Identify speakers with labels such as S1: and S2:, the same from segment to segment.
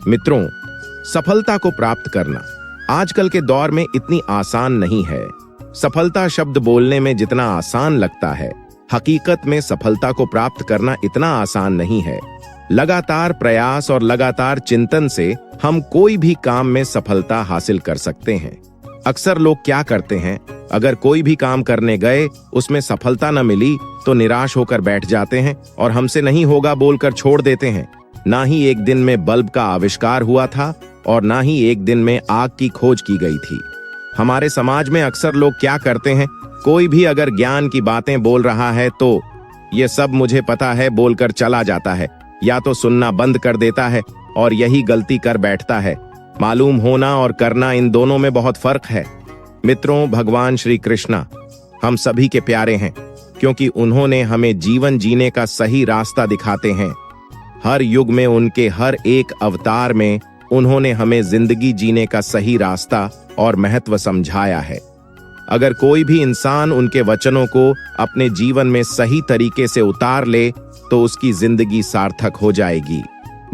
S1: मित्रों, सफलता को प्राप्त करना आजकल के दौर में इतनी आसान नहीं है। सफलता शब्द बोलने में जितना आसान लगता है, हकीकत में सफलता को प्राप्त करना इतना आसान नहीं है। लगातार प्रयास और लगातार चिंतन से हम कोई भी काम में सफलता हासिल कर सकते हैं। अक्सर लोग क्या करते हैं, अगर कोई भी काम करने गए, उसमें सफलता न मिली तो निराश होकर बैठ जाते हैं और हमसे नहीं होगा बोलकर छोड़ देते हैं। ना ही एक दिन में बल्ब का आविष्कार हुआ था और ना ही एक दिन में आग की खोज की गई थी। हमारे समाज में अक्सर लोग क्या करते हैं, कोई भी अगर ज्ञान की बातें बोल रहा है तो ये सब मुझे पता है बोलकर चला जाता है, या तो सुनना बंद कर देता है और यही गलती कर बैठता है। मालूम होना और करना, इन दोनों में बहुत फर्क है। मित्रों, भगवान श्री कृष्णा हम सभी के प्यारे हैं, क्योंकि उन्होंने हमें जीवन जीने का सही रास्ता दिखाते हैं। हर युग में, उनके हर एक अवतार में उन्होंने हमें जिंदगी जीने का सही रास्ता और महत्व समझाया है। अगर कोई भी इंसान उनके वचनों को अपने जीवन में सही तरीके से उतार ले तो उसकी जिंदगी सार्थक हो जाएगी।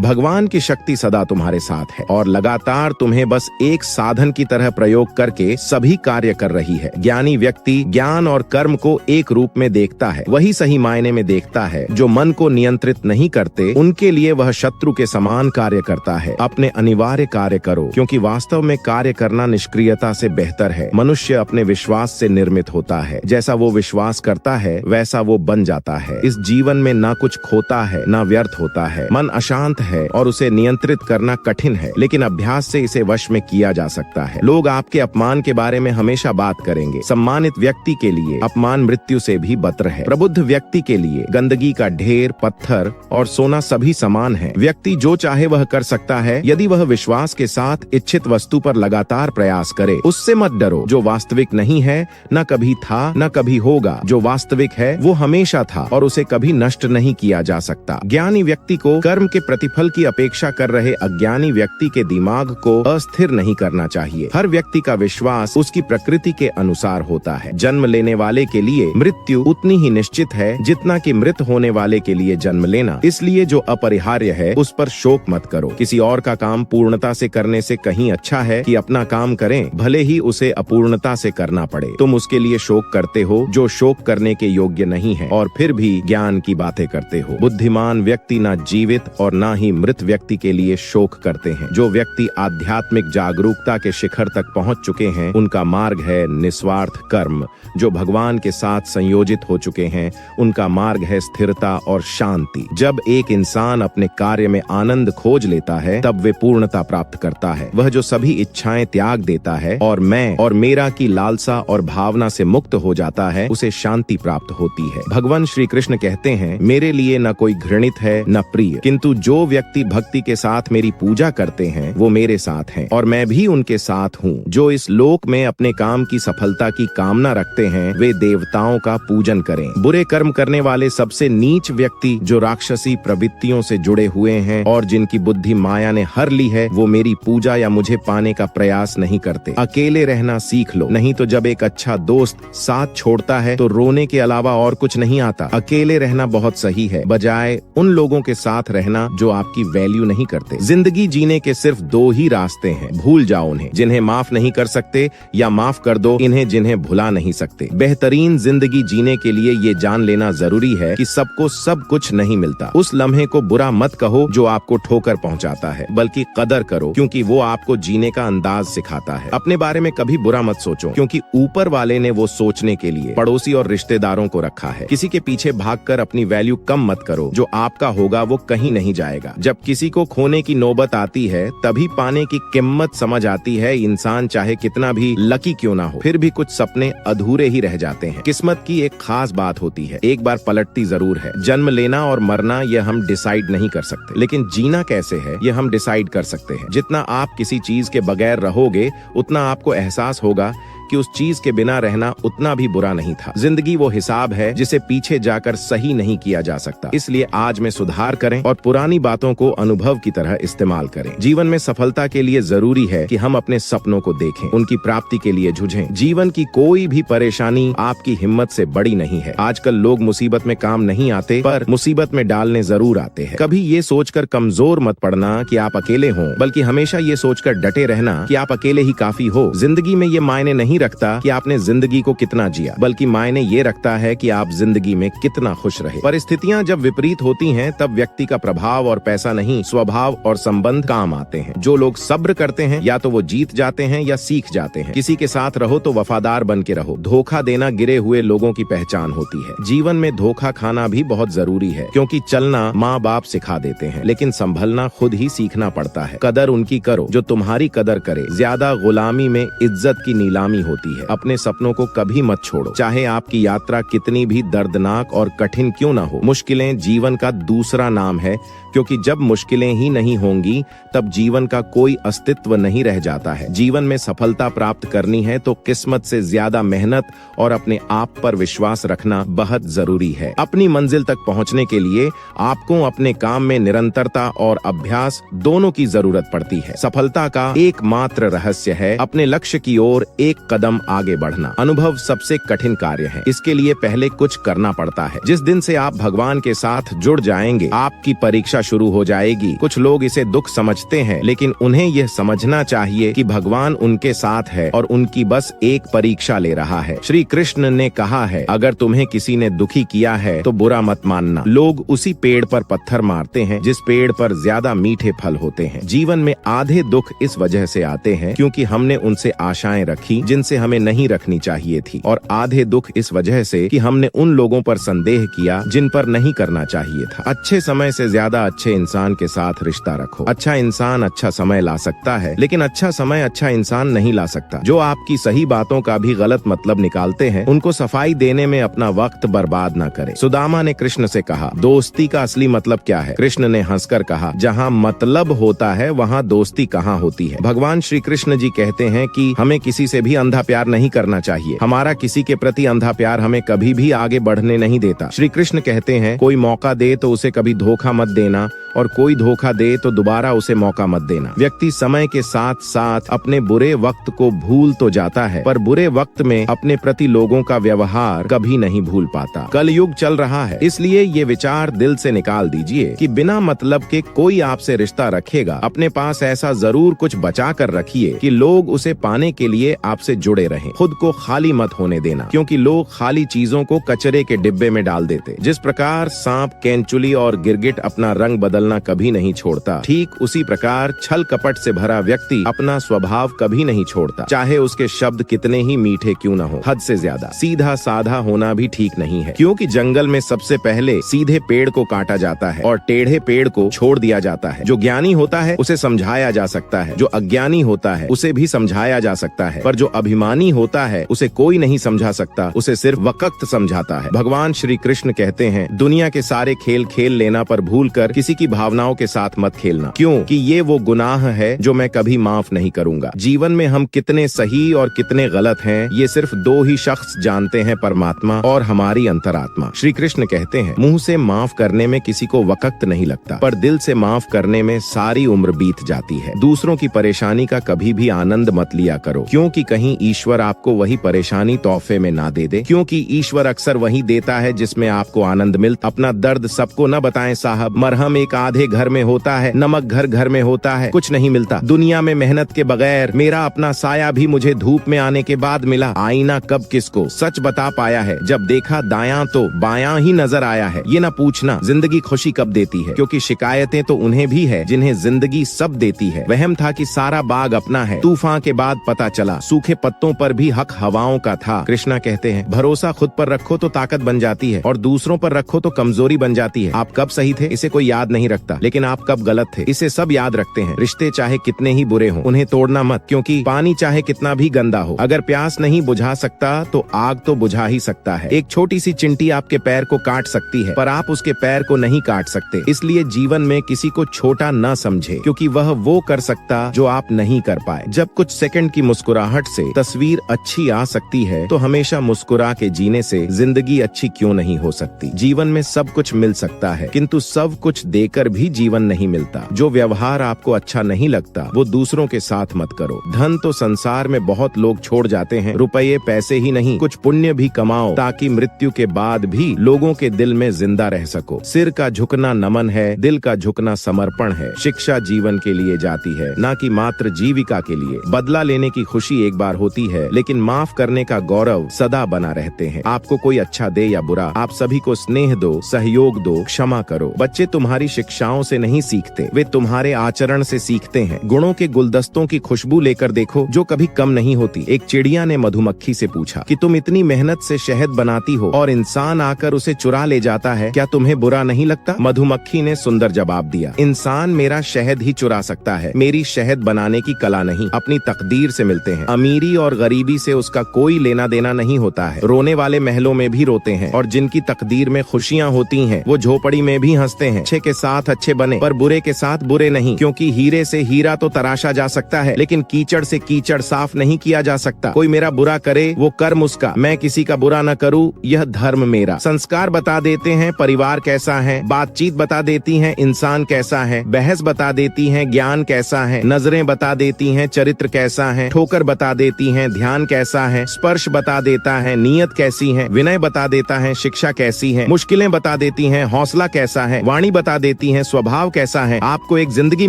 S1: भगवान की शक्ति सदा तुम्हारे साथ है और लगातार तुम्हें बस एक साधन की तरह प्रयोग करके सभी कार्य कर रही है। ज्ञानी व्यक्ति ज्ञान और कर्म को एक रूप में देखता है, वही सही मायने में देखता है। जो मन को नियंत्रित नहीं करते, उनके लिए वह शत्रु के समान कार्य करता है। अपने अनिवार्य कार्य करो, क्योंकि वास्तव में कार्य करना निष्क्रियता से बेहतर है। मनुष्य अपने विश्वास से निर्मित होता है। जैसा वो विश्वास करता है वैसा वो बन जाता है। इस जीवन में ना कुछ खोता है ना व्यर्थ होता है। मन अशांत है और उसे नियंत्रित करना कठिन है, लेकिन अभ्यास से इसे वश में किया जा सकता है। लोग आपके अपमान के बारे में हमेशा बात करेंगे। सम्मानित व्यक्ति के लिए अपमान मृत्यु से भी बदतर है। प्रबुद्ध व्यक्ति के लिए गंदगी का ढेर, पत्थर और सोना सभी समान है। व्यक्ति जो चाहे वह कर सकता है, यदि वह विश्वास के साथ इच्छित वस्तु पर लगातार प्रयास करे। उससे मत डरो जो वास्तविक नहीं है, न कभी था न कभी होगा। जो वास्तविक है वो हमेशा था और उसे कभी नष्ट नहीं किया जा सकता। ज्ञानी व्यक्ति को कर्म के प्रतिफल की अपेक्षा कर रहे अज्ञानी व्यक्ति के दिमाग को अस्थिर नहीं करना चाहिए। हर व्यक्ति का विश्वास उसकी प्रकृति के अनुसार होता है। जन्म लेने वाले के लिए मृत्यु उतनी ही निश्चित है जितना कि मृत होने वाले के लिए जन्म लेना। इसलिए जो अपरिहार्य है उस पर शोक मत करो। किसी और का काम पूर्णता से करने से कहीं अच्छा है कि अपना काम करें, भले ही उसे अपूर्णता से करना पड़े। तुम उसके लिए शोक करते हो जो शोक करने के योग्य नहीं है, और फिर भी ज्ञान की बातें करते हो। बुद्धिमान व्यक्ति ना जीवित और ना ही मृत व्यक्ति के लिए शोक करते हैं। जो व्यक्ति आध्यात्मिक जागरूकता के शिखर तक पहुंच चुके हैं, उनका मार्ग है निस्वार्थ कर्म। जो भगवान के साथ संयोजित हो चुके हैं, उनका मार्ग है स्थिरता और शांति। जब एक इंसान अपने कार्य में आनंद खोज लेता है, तब वे पूर्णता प्राप्त करता है। वह जो सभी इच्छाएं त्याग देता है और मैं और मेरा की लालसा और भावना से मुक्त हो जाता है, उसे शांति प्राप्त होती है। भगवान श्री कृष्ण कहते हैं, मेरे लिए न कोई घृणित है न प्रिय, किंतु जो व्यक्ति भक्ति के साथ मेरी पूजा करते हैं वो मेरे साथ हैं और मैं भी उनके साथ हूँ। जो इस लोक में अपने काम की सफलता की कामना रखते हैं, वे देवताओं का पूजन करें। बुरे कर्म करने वाले सबसे नीच व्यक्ति जो राक्षसी प्रवृत्तियों से जुड़े हुए हैं और जिनकी बुद्धि माया ने हर ली है, वो मेरी पूजा या मुझे पाने का प्रयास नहीं करते। अकेले रहना सीख लो, नहीं तो जब एक अच्छा दोस्त साथ छोड़ता है तो रोने के अलावा और कुछ नहीं आता। अकेले रहना बहुत सही है, बजाय उन लोगों के साथ रहना जो आपकी वैल्यू नहीं करते। जिंदगी जीने के सिर्फ दो ही रास्ते हैं, भूल जाओ उन्हें जिन्हें माफ नहीं कर सकते, या माफ कर दो इन्हें जिन्हें भुला नहीं सकते। बेहतरीन जिंदगी जीने के लिए ये जान लेना जरूरी है कि सबको सब कुछ नहीं मिलता। उस लम्हे को बुरा मत कहो जो आपको ठोकर पहुंचाता है, बल्कि कदर करो, क्योंकि वो आपको जीने का अंदाज सिखाता है। अपने बारे में कभी बुरा मत सोचो, क्योंकि ऊपर वाले ने वो सोचने के लिए पड़ोसी और रिश्तेदारों को रखा है। किसी के पीछे भागकर अपनी वैल्यू कम मत करो। जो आपका होगा वो कहीं नहीं जाएगा। जब किसी को खोने की नौबत आती है, तभी पाने की कीमत समझ आती है। इंसान चाहे कितना भी लकी क्यों ना हो, फिर भी कुछ सपने अधूरे ही रह जाते हैं। किस्मत की एक खास बात होती है, एक बार पलटती जरूर है। जन्म लेना और मरना ये हम डिसाइड नहीं कर सकते, लेकिन जीना कैसे है ये हम डिसाइड कर सकते हैं। जितना आप किसी चीज के बगैर रहोगे, उतना आपको एहसास होगा कि उस चीज के बिना रहना उतना भी बुरा नहीं था। जिंदगी वो हिसाब है जिसे पीछे जाकर सही नहीं किया जा सकता। इसलिए आज में सुधार करें और पुरानी बातों को अनुभव की तरह इस्तेमाल करें। जीवन में सफलता के लिए जरूरी है कि हम अपने सपनों को देखें, उनकी प्राप्ति के लिए जुझें। जीवन की कोई भी परेशानी आपकी हिम्मत से बड़ी नहीं है। आजकल लोग मुसीबत में काम नहीं आते, पर मुसीबत में डालने जरूर आते हैं। कभी ये सोचकर कमजोर मत पड़ना कि आप अकेले हों, बल्कि हमेशा ये सोचकर डटे रहना कि आप अकेले ही काफी हो। जिंदगी में ये मायने नहीं रखता कि आपने जिंदगी को कितना जिया, बल्कि मायने ये रखता है कि आप जिंदगी में कितना खुश रहे। परिस्थितियां जब विपरीत होती हैं, तब व्यक्ति का प्रभाव और पैसा नहीं, स्वभाव और संबंध काम आते हैं। जो लोग सब्र करते हैं या तो वो जीत जाते हैं या सीख जाते हैं। किसी के साथ रहो तो वफादार बन के रहो। धोखा देना गिरे हुए लोगों की पहचान होती है। जीवन में धोखा खाना भी बहुत जरूरी है, क्योंकि चलना माँ बाप सिखा देते हैं, लेकिन संभलना खुद ही सीखना पड़ता है। कदर उनकी करो जो तुम्हारी कदर करे। ज्यादा गुलामी में इज्जत की नीलामी होती है। अपने सपनों को कभी मत छोड़ो, चाहे आपकी यात्रा कितनी भी दर्दनाक और कठिन क्यों ना हो। मुश्किलें जीवन का दूसरा नाम है, क्योंकि जब मुश्किलें ही नहीं होंगी तब जीवन का कोई अस्तित्व नहीं रह जाता है। जीवन में सफलता प्राप्त करनी है तो किस्मत से ज्यादा मेहनत और अपने आप पर विश्वास रखना बहुत जरूरी है। अपनी मंजिल तक पहुंचने के लिए आपको अपने काम में निरंतरता और अभ्यास दोनों की जरूरत पड़ती है। सफलता का एकमात्र रहस्य है अपने लक्ष्य की ओर एक कदम आगे बढ़ना। अनुभव सबसे कठिन कार्य है, इसके लिए पहले कुछ करना पड़ता है। जिस दिन से आप भगवान के साथ जुड़ जाएंगे, आपकी परीक्षा शुरू हो जाएगी। कुछ लोग इसे दुख समझते हैं, लेकिन उन्हें यह समझना चाहिए कि भगवान उनके साथ है और उनकी बस एक परीक्षा ले रहा है। श्री कृष्ण ने कहा है, अगर तुम्हें किसी ने दुखी किया है तो बुरा मत मानना। लोग उसी पेड़ पर पत्थर मारते हैं जिस पेड़ पर ज्यादा मीठे फल होते हैं। जीवन में आधे दुख इस वजह से आते हैं क्योंकि हमने उनसे आशाएं रखी जिनसे हमें नहीं रखनी चाहिए थी, और आधे दुख इस वजह से कि हमने उन लोगों पर संदेह किया जिन पर नहीं करना चाहिए था। अच्छे समय से ज्यादा अच्छे इंसान के साथ रिश्ता रखो। अच्छा इंसान अच्छा समय ला सकता है, लेकिन अच्छा समय अच्छा इंसान नहीं ला सकता। जो आपकी सही बातों का भी गलत मतलब निकालते हैं, उनको सफाई देने में अपना वक्त बर्बाद न करें। सुदामा ने कृष्ण से कहा, दोस्ती का असली मतलब क्या है? कृष्ण ने हंसकर कहा, जहाँ मतलब होता है वहाँ दोस्ती कहाँ होती है। भगवान श्री कृष्ण जी कहते हैं कि हमें किसी से भी अंधा प्यार नहीं करना चाहिए। हमारा किसी के प्रति अंधा प्यार हमें कभी भी आगे बढ़ने नहीं देता। श्री कृष्ण कहते हैं, कोई मौका दे तो उसे कभी धोखा मत देना, और कोई धोखा दे तो दोबारा उसे मौका मत देना। व्यक्ति समय के साथ साथ अपने बुरे वक्त को भूल तो जाता है, पर बुरे वक्त में अपने प्रति लोगों का व्यवहार कभी नहीं भूल पाता। कलयुग चल रहा है, इसलिए ये विचार दिल से निकाल दीजिए कि बिना मतलब के कोई आपसे रिश्ता रखेगा, अपने पास ऐसा जरूर कुछ बचा कर रखिए कि लोग उसे पाने के लिए आपसे जुड़े रहें। खुद को खाली मत होने देना, क्योंकि लोग खाली चीजों को कचरे के डिब्बे में डाल देते। जिस प्रकार सांप, कैंचुली और गिरगिट अपना रंग बदलना कभी नहीं छोड़ता, ठीक उसी प्रकार छल कपट से भरा व्यक्ति अपना स्वभाव कभी नहीं छोड़ता, चाहे उसके शब्द कितने ही मीठे क्यों न हो। हद से ज्यादा सीधा साधा होना भी ठीक नहीं है, क्योंकि जंगल में सबसे पहले सीधे पेड़ को काटा जाता है और टेढ़े पेड़ को छोड़ दिया जाता है। जो ज्ञानी होता है उसे समझाया जा सकता है, जो अज्ञानी होता है उसे भी समझाया जा सकता है, पर जो अभिमानी होता है उसे कोई नहीं समझा सकता, उसे सिर्फ वक्त समझाता है। भगवान श्री कृष्ण कहते हैं, दुनिया के सारे खेल खेल लेना पर भूलकर किसी की भावनाओं के साथ मत खेलना, क्योंकि ये वो गुनाह है जो मैं कभी माफ नहीं करूंगा। जीवन में हम कितने सही और कितने गलत हैं, ये सिर्फ दो ही शख्स जानते हैं, परमात्मा और हमारी अंतरात्मा। श्री कृष्ण कहते हैं, मुंह से माफ करने में किसी को वक्त नहीं लगता, पर दिल से माफ करने में सारी उम्र बीत जाती है। दूसरों की परेशानी का कभी भी आनंद मत लिया करो, क्योंकि कहीं ईश्वर आपको वही परेशानी तोहफे में ना दे दे, क्योंकि ईश्वर अक्सर वही देता है जिसमें आपको आनंद मिलता। अपना दर्द सबको न बताएं साहब, मरहम एक आधे घर में होता है, नमक घर घर में होता है, कुछ नहीं मिलता दुनिया में मेहनत के बगैर। मेरा अपना साया भी मुझे धूप में आने के बाद मिला। आईना कब किसको सच बता पाया है, जब देखा दायां तो बायां ही नजर आया है। ये ना पूछना जिंदगी खुशी कब देती है, क्योंकि शिकायतें तो उन्हें भी है जिन्हें जिंदगी सब देती है। वहम था कि सारा बाग अपना है, तूफान के बाद पता चला सूखे पत्तों पर भी हक हवाओं का था। कृष्णा कहते हैं, भरोसा खुद पर रखो तो ताकत बन जाती है, और दूसरों पर रखो तो कमजोरी बन जाती है। आप कब सही थे इसे कोई याद नहीं रखता, लेकिन आप कब गलत थे इसे सब याद रखते हैं। रिश्ते चाहे कितने ही बुरे हों, उन्हें तोड़ना मत, क्योंकि पानी चाहे कितना भी गंदा हो, अगर प्यास नहीं बुझा सकता तो आग तो बुझा ही सकता है। एक छोटी सी चिंटी आपके पैर को काट सकती है, पर आप उसके पैर को नहीं काट सकते। इसलिए जीवन में किसी को छोटा न समझे, क्योंकि वह वो कर सकता जो आप नहीं कर पाए। जब कुछ सेकंड की मुस्कुराहट से तस्वीर अच्छी आ सकती है, तो हमेशा मुस्कुरा के जीने से जिंदगी अच्छी क्यों नहीं हो सकती। जीवन में सब कुछ मिल सकता है, किंतु सब कुछ देकर भी जीवन नहीं मिलता। जो व्यवहार आपको अच्छा नहीं लगता वो दूसरों के साथ मत करो। धन तो संसार में बहुत लोग छोड़ जाते हैं, रुपये पैसे ही नहीं, कुछ पुण्य भी कमाओ ताकि मृत्यु के बाद भी लोगों के दिल में जिंदा रह सको। सिर का झुकना नमन है, दिल का झुकना समर्पण है। शिक्षा जीवन के लिए जाती है, न कि मात्र जीविका के लिए। बदला लेने की खुशी एक बार होती है, लेकिन माफ करने का गौरव सदा बना रहते हैं। आपको कोई अच्छा दे या बुरा, आप सभी को स्नेह दो, सहयोग दो, क्षमा करो। बच्चे तुम्हारी शिक्षाओं से नहीं सीखते, वे तुम्हारे आचरण से सीखते हैं। गुणों के गुलदस्तों की खुशबू लेकर देखो जो कभी कम नहीं होती। एक चिड़िया ने मधुमक्खी से पूछा कि तुम इतनी मेहनत से शहद बनाती हो और इंसान आकर उसे चुरा ले जाता है, क्या तुम्हें बुरा नहीं लगता? मधुमक्खी ने सुंदर जवाब दिया, इंसान मेरा शहद ही चुरा सकता है, मेरी शहद बनाने की कला नहीं। अपनी तकदीर से मिलते हैं, अमीरी और गरीबी से उसका कोई लेना देना नहीं होता है। रोने वाले महलों में भी रोते हैं, और जिनकी तकदीर में खुशियाँ होती हैं वो झोपड़ी में भी हंसते हैं। अच्छे के साथ अच्छे बने, पर बुरे के साथ बुरे नहीं, क्योंकि हीरे से हीरा तो तराशा जा सकता है, लेकिन कीचड़ से कीचड़ साफ नहीं किया जा सकता। कोई मेरा बुरा करे वो कर्म उसका, मैं किसी का बुरा न करूं यह धर्म मेरा। संस्कार बता देते हैं परिवार कैसा है, बातचीत बता देती हैं इंसान कैसा है, बहस बता देती हैं ज्ञान कैसा है, नजरें बता देती हैं चरित्र कैसा है, ठोकर बता देती हैं ध्यान कैसा है, स्पर्श बता देता है नीयत कैसी है, विनय बता देता है शिक्षा कैसी है, मुश्किलें बता देती हैं हौसला कैसा है, वाणी बता देती हैं स्वभाव कैसा है। आपको एक जिंदगी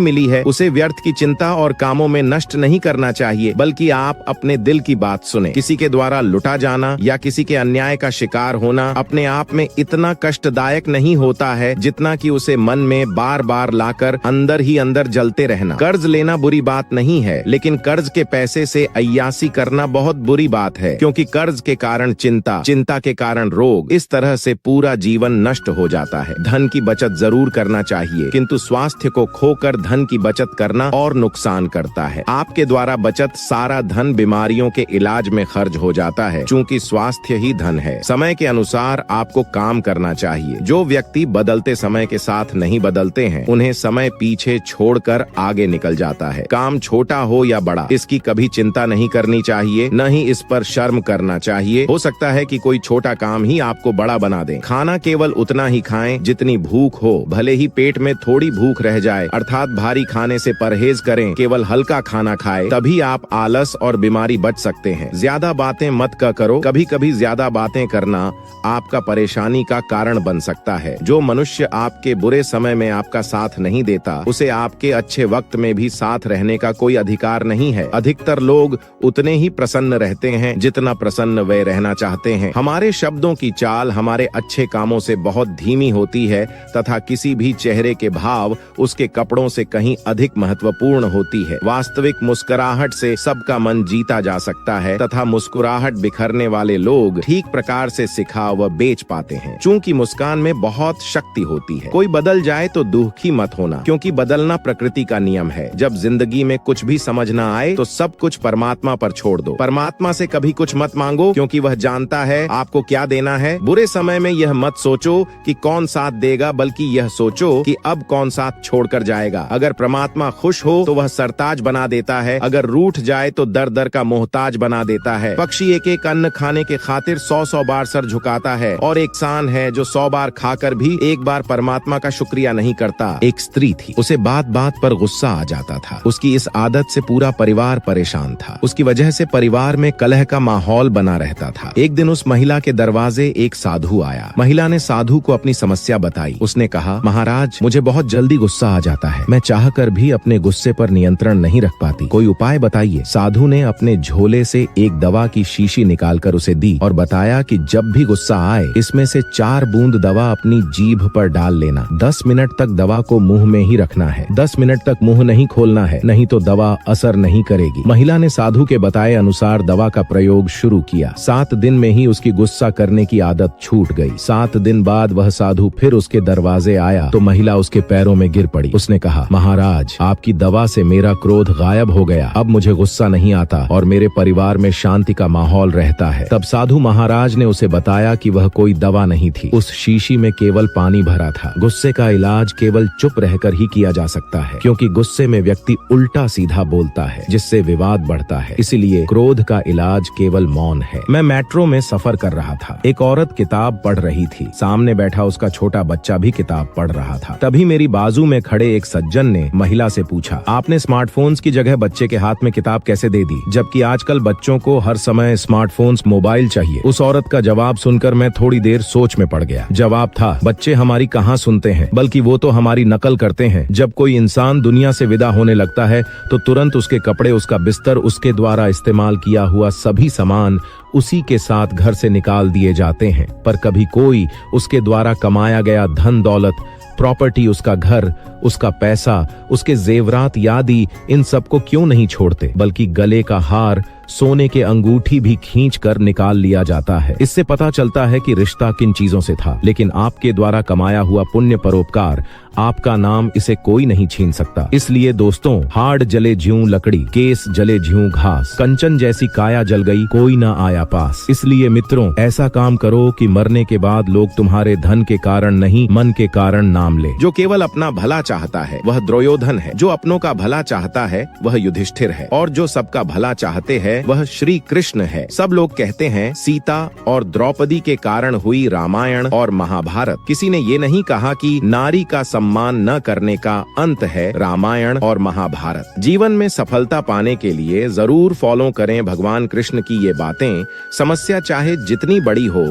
S1: मिली है, उसे व्यर्थ की चिंता और कामों में नष्ट नहीं करना चाहिए, बल्कि आप अपने दिल की बात सुने। किसी के द्वारा लुटा जाना या किसी के अन्याय का शिकार होना अपने आप में इतना कष्टदायक नहीं होता है जितना कि उसे मन में बार बार लाकर अंदर ही अंदर जलते रहना। कर्ज लेना बुरी बात नहीं है, लेकिन कर्ज के पैसे से अय्यासी करना बहुत बुरी बात है, क्योंकि कर्ज के कारण चिंता, चिंता के कारण रोग, इस तरह से पूरा जीवन नष्ट हो जाता है। धन की बचत जरूर करना चाहिए, किंतु स्वास्थ्य को खोकर धन की बचत करना और नुकसान करता है। आपके द्वारा बचत सारा धन बीमारियों के इलाज में खर्च हो जाता है, चूंकि स्वास्थ्य ही धन है। समय के अनुसार आपको काम करना चाहिए। जो व्यक्ति बदलते समय के साथ नहीं बदलते हैं, उन्हें समय पीछे छोड़कर आगे निकल जाता है। काम छोटा हो या बड़ा, इसकी कभी चिंता नहीं करनी चाहिए, न ही इस पर शर्म करना चाहिए। हो सकता है कि कोई छोटा काम ही आपको बड़ा बना दे। खाना केवल उतना ही खाएं जितनी भूख हो, भले ही पेट में थोड़ी भूख रह जाए, अर्थात भारी खाने से परहेज करें, केवल हल्का खाना खाएं, तभी आप आलस और बीमारी बच सकते हैं। ज्यादा बातें मत करो, कभी कभी ज्यादा बातें करना आपका परेशानी का कारण बन सकता है। जो मनुष्य आपके बुरे समय में आपका साथ नहीं देता, उसे आपके अच्छे वक्त में भी साथ रहने का कोई अधिकार नहीं है। अधिकतर लोग उतने ही प्रसन्न रहते हैं जितना प्रसन्न वे रहना चाहते हैं। हमारे शब्दों की चाल हमारे अच्छे कामों से बहुत धीमी होती है, तथा किसी भी चेहरे के भाव उसके कपड़ों से कहीं अधिक महत्वपूर्ण होती है। वास्तविक मुस्कुराहट से सबका मन जीता जा सकता है, तथा मुस्कुराहट बिखरने वाले लोग ठीक प्रकार से सिखा व बेच पाते हैं। चूंकि मुस्कान में बहुत शक्ति होती है। कोई बदल जाए तो दुखी मत होना, क्योंकि बदलना प्रकृति का नियम है। जब जिंदगी में कुछ भी समझ ना आए तो सब कुछ परमात्मा पर छोड़ दो। परमात्मा से कभी कुछ मत मांगो, क्योंकि वह जानता है आपको क्या देना है। बुरे समय में यह मत सोचो कि कौन साथ देगा, बल्कि यह सोचो कि अब कौन साथ छोड़कर जाएगा। अगर परमात्मा खुश हो तो वह सरताज बना देता है, अगर रूठ जाए तो दर दर का मोहताज बना देता है। पक्षी एक एक अन्न खाने के खातिर 100 बार सर झुकाता है, और एक इंसान है जो 100 बार खाकर भी एक बार परमात्मा का शुक्रिया नहीं करता। एक स्त्री थी, उसे बात बात पर गुस्सा आ जाता था। उसकी इस आदत से पूरा परिवार परेशान था। उसकी वजह से परिवार में कलह का माहौल बना रहता था। एक दिन उस महिला के दरवाजे एक साधु आया। महिला ने साधु को अपनी समस्या बताई। उसने कहा, महाराज, मुझे बहुत जल्दी गुस्सा आ जाता है, मैं चाहकर भी अपने गुस्से पर नियंत्रण नहीं रख पाती, कोई उपाय बताइए। साधु ने अपने झोले से एक दवा की शीशी निकालकर उसे दी और बताया कि जब भी गुस्सा आए इसमें से 4 बूंद दवा अपनी जीभ पर डाल लेना। 10 मिनट तक दवा को मुंह में ही रखना है। 10 मिनट तक मुंह नहीं खोलना है, नहीं तो दवा असर नहीं करेगी। महिला ने साधु के बताए अनुसार दवा का प्रयोग शुरू किया। 7 दिन में ही उसकी गुस्सा करने की आदत छूट गई। 7 दिन बाद वह साधु फिर उसके दरवाजे आए आया तो महिला उसके पैरों में गिर पड़ी। उसने कहा, महाराज, आपकी दवा से मेरा क्रोध गायब हो गया, अब मुझे गुस्सा नहीं आता और मेरे परिवार में शांति का माहौल रहता है। तब साधु महाराज ने उसे बताया कि वह कोई दवा नहीं थी, उस शीशी में केवल पानी भरा था। गुस्से का इलाज केवल चुप रहकर ही किया जा सकता है, क्योंकि गुस्से में व्यक्ति उल्टा सीधा बोलता है, जिससे विवाद बढ़ता है। इसीलिए क्रोध का इलाज केवल मौन है। मैं मेट्रो में सफर कर रहा था। एक औरत किताब पढ़ रही थी। सामने बैठा उसका छोटा बच्चा भी किताब पढ़ रहा था। तभी मेरी बाजू में खड़े एक सज्जन ने महिला से पूछा, आपने स्मार्टफोन्स की जगह बच्चे के हाथ में किताब कैसे दे दी, जबकि आजकल बच्चों को हर समय स्मार्टफोन्स, मोबाइल चाहिए। उस औरत का जवाब सुनकर मैं थोड़ी देर सोच में पड़ गया। जवाब था, बच्चे हमारी कहाँ सुनते हैं, बल्कि वो तो हमारी नकल करते हैं। जब कोई इंसान दुनिया से विदा होने लगता है तो तुरंत उसके कपड़े, उसका बिस्तर, उसके द्वारा इस्तेमाल किया हुआ सभी सामान उसी के साथ घर से निकाल दिए जाते हैं। पर कभी कोई उसके द्वारा कमाया गया धन दौलत, प्रॉपर्टी, उसका घर, उसका पैसा, उसके जेवरात यादी, इन सबको क्यों नहीं छोड़ते, बल्कि गले का हार, सोने के अंगूठी भी खींच कर निकाल लिया जाता है। इससे पता चलता है कि रिश्ता किन चीजों से था। लेकिन आपके द्वारा कमाया हुआ पुण्य, परोपकार, आपका नाम, इसे कोई नहीं छीन सकता। इसलिए दोस्तों, हाड़ जले ज्यों लकड़ी, केस जले ज्यों घास, कंचन जैसी काया जल गई, कोई ना आया पास। इसलिए मित्रों, ऐसा काम करो कि मरने के बाद लोग तुम्हारे धन के कारण नहीं, मन के कारण नाम ले। जो केवल अपना भला चाहता है वह दुर्योधन है, जो अपनों का भला चाहता है वह युधिष्ठिर है, और जो सबका भला चाहते हैं वह श्री कृष्ण है। सब लोग कहते हैं सीता और द्रौपदी के कारण हुई रामायण और महाभारत। किसी ने ये नहीं कहा कि नारी का सम्मान न करने का अंत है रामायण और महाभारत। जीवन में सफलता पाने के लिए जरूर फॉलो करें भगवान कृष्ण की ये बातें। समस्या चाहे जितनी बड़ी हो,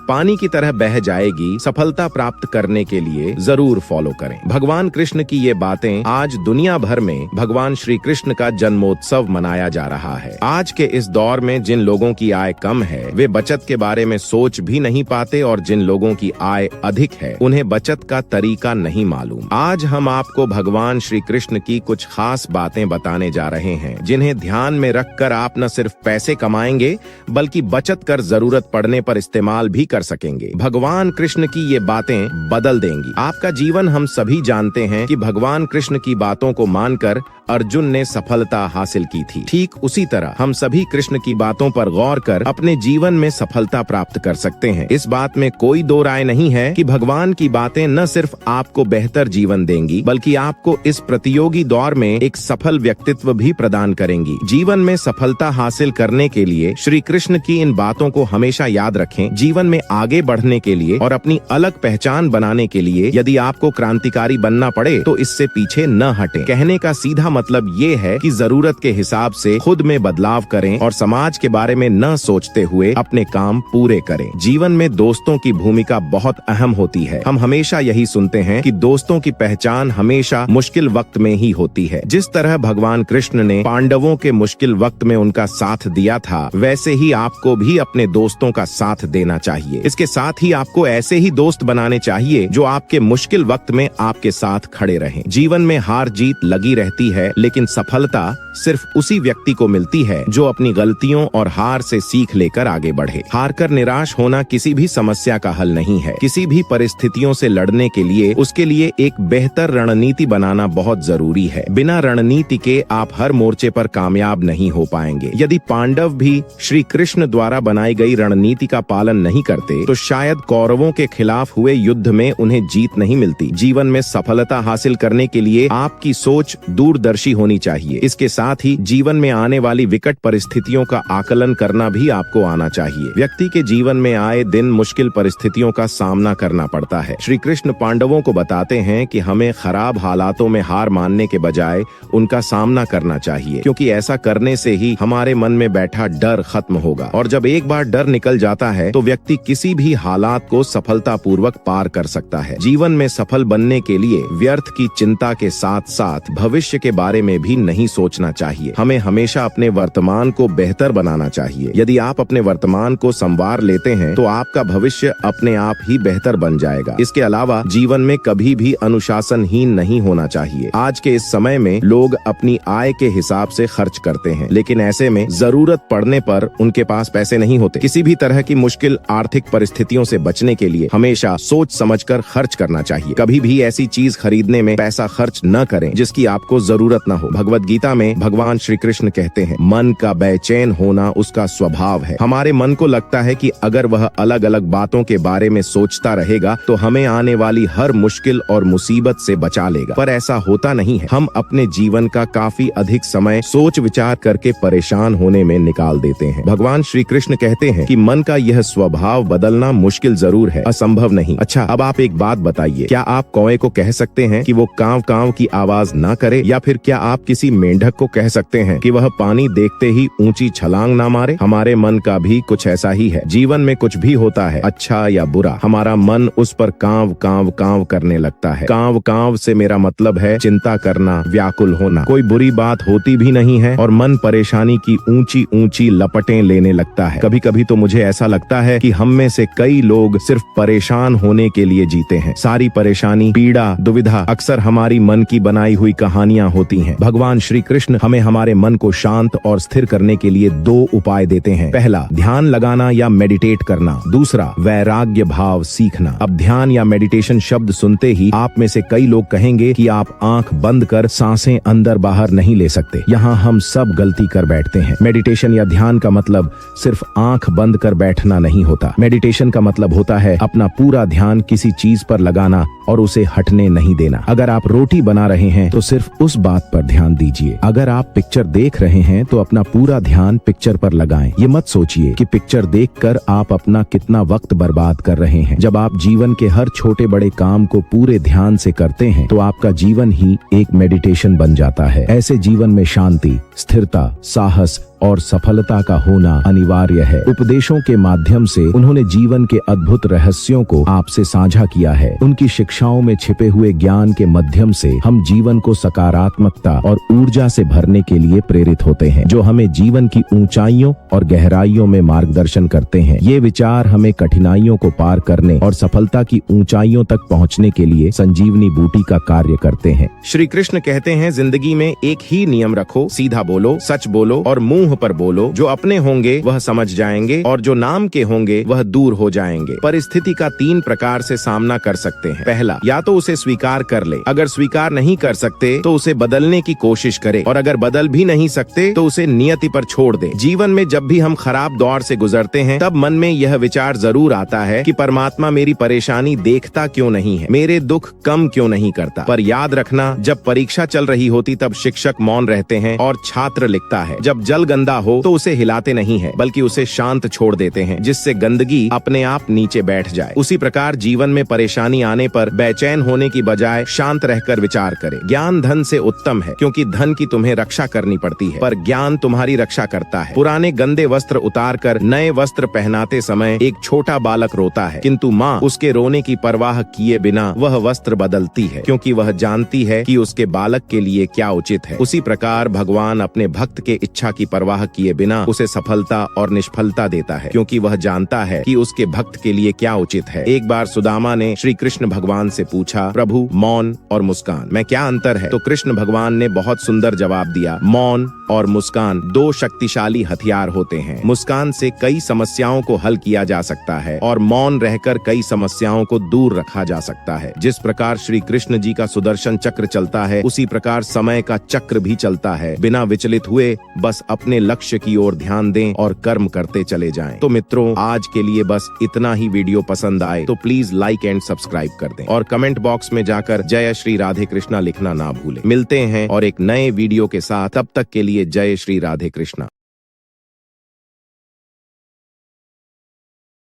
S1: पानी की तरह बह जाएगी। सफलता प्राप्त करने के लिए जरूर फॉलो करें भगवान कृष्ण की ये बातें। आज दुनिया भर में भगवान श्री कृष्ण का जन्मोत्सव मनाया जा रहा है। आज के इस दौर में जिन लोगों की आय कम है वे बचत के बारे में सोच भी नहीं पाते, और जिन लोगों की आय अधिक है उन्हें बचत का तरीका नहीं मालूम। आज हम आपको भगवान श्री कृष्ण की कुछ खास बातें बताने जा रहे हैं, जिन्हें ध्यान में रखकर आप न सिर्फ पैसे कमाएंगे बल्कि बचत कर जरूरत पड़ने पर इस्तेमाल भी कर सकेंगे। भगवान कृष्ण की ये बातें बदल देंगी आपका जीवन। हम सभी जानते हैं कि भगवान कृष्ण की बातों को मानकर अर्जुन ने सफलता हासिल की थी। ठीक उसी तरह हम सभी कृष्ण की बातों पर गौर कर अपने जीवन में सफलता प्राप्त कर सकते हैं। इस बात में कोई दो राय नहीं है कि भगवान की बातें न सिर्फ आपको बेहतर जीवन देंगी बल्कि आपको इस प्रतियोगी दौर में एक सफल व्यक्तित्व भी प्रदान करेंगी। जीवन में सफलता हासिल करने के लिए श्री कृष्ण की इन बातों को हमेशा याद रखें। जीवन में आगे बढ़ने के लिए और अपनी अलग पहचान बनाने के लिए यदि आपको क्रांतिकारी बनना पड़े तो इससे पीछे न हटें। कहने का सीधा मतलब ये है कि जरूरत के हिसाब से खुद में बदलाव करें और समाज के बारे में न सोचते हुए अपने काम पूरे करें। जीवन में दोस्तों की भूमिका बहुत अहम होती है। हम हमेशा यही सुनते हैं कि दोस्तों की पहचान हमेशा मुश्किल वक्त में ही होती है। जिस तरह भगवान कृष्ण ने पांडवों के मुश्किल वक्त में उनका साथ दिया था, वैसे ही आपको भी अपने दोस्तों का साथ देना चाहिए। इसके साथ ही आपको ऐसे ही दोस्त बनाने चाहिए जो आपके मुश्किल वक्त में आपके साथ खड़े रहें। जीवन में हार जीत लगी रहती है, लेकिन सफलता सिर्फ उसी व्यक्ति को मिलती है जो अपनी गलतियों और हार से सीख लेकर आगे बढ़े। हारकर निराश होना किसी भी समस्या का हल नहीं है। किसी भी परिस्थितियों से लड़ने के लिए उसके लिए एक बेहतर रणनीति बनाना बहुत जरूरी है। बिना रणनीति के आप हर मोर्चे पर कामयाब नहीं हो पाएंगे। यदि पांडव भी श्री कृष्ण द्वारा बनाई गई रणनीति का पालन नहीं करते तो शायद कौरवों के खिलाफ हुए युद्ध में उन्हें जीत नहीं मिलती। जीवन में सफलता हासिल करने के लिए आपकी सोच दूरदर्शी होनी चाहिए। इसके साथ ही जीवन में आने वाली विकट परिस्थितियों का आकलन करना भी आपको आना चाहिए। व्यक्ति के जीवन में आए दिन मुश्किल परिस्थितियों का सामना करना पड़ता है। श्री कृष्ण पांडवों को बताते हैं कि हमें खराब हालातों में हार मानने के बजाय उनका सामना करना चाहिए, क्योंकि ऐसा करने से ही हमारे मन में बैठा डर खत्म होगा। और जब एक बार डर निकल जाता है तो व्यक्ति किसी भी हालात को सफलतापूर्वक पार कर सकता है। जीवन में सफल बनने के लिए व्यर्थ की चिंता के साथ साथ भविष्य के बारे में भी नहीं सोचना चाहिए। हमें हमेशा अपने वर्तमान को बेहतर बनाना चाहिए। यदि आप अपने वर्तमान को संवार लेते हैं तो आपका भविष्य अपने आप ही बेहतर बन जाएगा। इसके अलावा जीवन में कभी भी अनुशासनहीन नहीं होना चाहिए। आज के इस समय में लोग अपनी आय के हिसाब से खर्च करते हैं, लेकिन ऐसे में जरूरत पड़ने पर उनके पास पैसे नहीं होते। किसी भी तरह की मुश्किल आर्थिक परिस्थितियों से बचने के लिए हमेशा सोच समझकर खर्च करना चाहिए। कभी भी ऐसी चीज खरीदने में पैसा खर्च न करें जिसकी आपको जरूरत न हो। भगवत गीता में भगवान श्री कृष्ण कहते हैं, मन का बेचैन होना उसका स्वभाव है। हमारे मन को लगता है कि अगर वह अलग अलग बातों के बारे में सोचता रहेगा तो हमें आने वाली हर मुश्किल और मुसीबत से बचा लेगा, पर ऐसा होता नहीं है। हम अपने जीवन का काफी अधिक समय सोच विचार करके परेशान होने में निकाल देते हैं। भगवान श्री कृष्ण कहते हैं कि मन का यह स्वभाव बदलना मुश्किल जरूर है, असंभव नहीं। अच्छा, अब आप एक बात बताइए, क्या आप कौवे को कह सकते हैं कि वो कांव कांव की आवाज ना करे, या फिर क्या आप किसी मेंढक को कह सकते हैं कि वह पानी देखते ही ऊंची छलांग ना मारे? हमारे मन का भी कुछ ऐसा ही है। जीवन में कुछ भी होता है, अच्छा या बुरा, हमारा मन उस पर कांव कांव कांव करने लगता है। कांव कांव से मेरा मतलब है चिंता करना, व्याकुल होना। कोई बुरी बात होती भी नहीं है और मन परेशानी की ऊंची ऊंची लपटें लेने लगता है। कभी कभी तो मुझे ऐसा लगता है कि हम में से कई लोग सिर्फ परेशान होने के लिए जीते हैं। सारी परेशानी, पीड़ा, दुविधा अक्सर हमारी मन की बनाई हुई कहानियां होती हैं। भगवान श्री कृष्ण हमें हमारे मन को शांत और स्थिर करने के लिए दो उपाय देते हैं। पहला, ध्यान लगाना या मेडिटेट करना। दूसरा, वैराग्य भाव सीखना। अब ध्यान या मेडिटेशन शब्द सुनते ही आप में से कई लोग कहेंगे कि आप आंख बंद कर सांसें अंदर बाहर नहीं ले सकते। यहाँ हम सब गलती कर बैठते हैं। मेडिटेशन या ध्यान का मतलब सिर्फ आंख बंद कर बैठना नहीं होता। मेडिटेशन का मतलब होता है अपना पूरा ध्यान किसी चीज पर लगाना और उसे हटने नहीं देना। अगर आप रोटी बना रहे हैं तो सिर्फ उस बात पर ध्यान दीजिए। अगर आप पिक्चर देख रहे हैं तो अपना पूरा ध्यान पिक्चर पर लगाएं। ये मत सोचिए कि पिक्चर देखकर आप अपना कितना वक्त बर्बाद कर रहे हैं। जब आप जीवन के हर छोटे बड़े काम को पूरे ध्यान से करते हैं तो आपका जीवन ही एक मेडिटेशन बन जाता है। ऐसे जीवन में शांति, स्थिरता, साहस और सफलता का होना अनिवार्य है। उपदेशों के माध्यम से उन्होंने जीवन के अद्भुत रहस्यों को आपसे साझा किया है। उनकी शिक्षाओं में छिपे हुए ज्ञान के माध्यम से हम जीवन को सकारात्मकता और ऊर्जा से भरने के लिए प्रेरित होते हैं, जो हमें जीवन की ऊंचाइयों और गहराइयों में मार्गदर्शन करते हैं। ये विचार हमें कठिनाइयों को पार करने और सफलता की ऊंचाइयों तक पहुँचने के लिए संजीवनी बूटी का कार्य करते हैं। श्री कृष्ण कहते हैं, जिंदगी में एक ही नियम रखो, सीधा बोलो, सच बोलो और मुंह पर बोलो। जो अपने होंगे वह समझ जाएंगे और जो नाम के होंगे वह दूर हो जाएंगे। परिस्थिति का 3 प्रकार से सामना कर सकते हैं। पहला, या तो उसे स्वीकार कर ले। अगर स्वीकार नहीं कर सकते तो उसे बदलने की कोशिश करे, और अगर बदल भी नहीं सकते तो उसे नियति पर छोड़ दे। जीवन में जब भी हम खराब दौर से गुजरते हैं तब मन में यह विचार जरूर आता है कि परमात्मा मेरी परेशानी देखता क्यों नहीं है, मेरे दुख कम क्यों नहीं करता। पर याद रखना, जब परीक्षा चल रही होती तब शिक्षक मौन रहते हैं और छात्र लिखता है। जब जल गंदा हो तो उसे हिलाते नहीं है बल्कि उसे शांत छोड़ देते हैं, जिससे गंदगी अपने आप नीचे बैठ जाए। उसी प्रकार जीवन में परेशानी आने पर बेचैन होने की बजाय शांत रहकर विचार करें। ज्ञान धन से उत्तम है, क्योंकि धन की तुम्हें रक्षा करनी पड़ती है, पर ज्ञान तुम्हारी रक्षा करता है। पुराने गंदे वस्त्र उतार कर नए वस्त्र पहनाते समय एक छोटा बालक रोता है, किंतु माँ उसके रोने की परवाह किए बिना वह वस्त्र बदलती है, क्योंकि वह जानती है कि उसके बालक के लिए क्या उचित है। उसी प्रकार भगवान अपने भक्त के इच्छा की परवाह किए बिना उसे सफलता और निष्फलता देता है, क्योंकि वह जानता है कि उसके भक्त के लिए क्या उचित है। एक बार सुदामा ने श्री कृष्ण भगवान से पूछा, प्रभु, मौन और मुस्कान में क्या अंतर है? तो कृष्ण भगवान ने बहुत सुंदर जवाब दिया, मौन और मुस्कान 2 शक्तिशाली हथियार होते हैं। मुस्कान से कई समस्याओं को हल किया जा सकता है और मौन रहकर कई समस्याओं को दूर रखा जा सकता है। जिस प्रकार श्री कृष्ण जी का सुदर्शन चक्र चलता है, उसी प्रकार समय का चक्र भी चलता है। बिना विचलित हुए बस अपने लक्ष्य की ओर ध्यान दें और कर्म करते चले जाएं। तो मित्रों, आज के लिए बस इतना ही। वीडियो पसंद आए तो प्लीज लाइक एंड सब्सक्राइब कर दें और कमेंट बॉक्स में जाकर जय श्री राधे कृष्णा लिखना ना भूलें। मिलते हैं और एक नए वीडियो के साथ, तब तक के लिए जय श्री राधे कृष्णा।